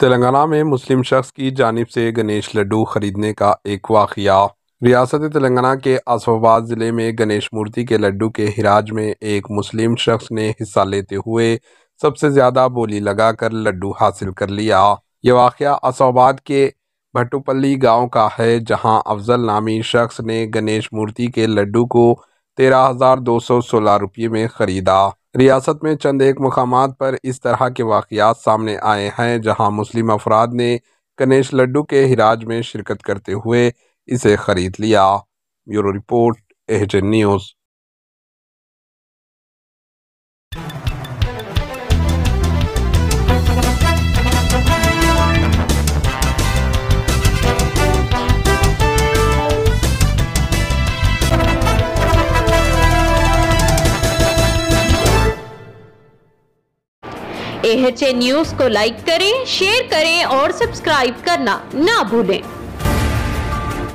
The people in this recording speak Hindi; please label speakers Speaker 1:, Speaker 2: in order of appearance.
Speaker 1: तेलंगाना में मुस्लिम शख्स की जानिब से गणेश लड्डू खरीदने का एक वाक़या। रियासत तेलंगाना के आसिफाबाद ज़िले में गणेश मूर्ति के लड्डू के हिराज में एक मुस्लिम शख्स ने हिस्सा लेते हुए सबसे ज़्यादा बोली लगाकर लड्डू हासिल कर लिया। यह वाक़या आसिफाबाद के भट्टुपल्ली गांव का है, जहां अफजल नामी शख्स ने गणेश मूर्ति के लड्डू को 13,216 रुपये में ख़रीदा। रियासत में चंद एक मकामात पर इस तरह के वाक़यात सामने आए हैं, जहां मुस्लिम अफराद ने गणेश लड्डू के हिराज में शिरकत करते हुए इसे ख़रीद लिया। Bureau report, AHN news.
Speaker 2: AHN news को लाइक करें, शेयर करें और सब्सक्राइब करना ना भूलें।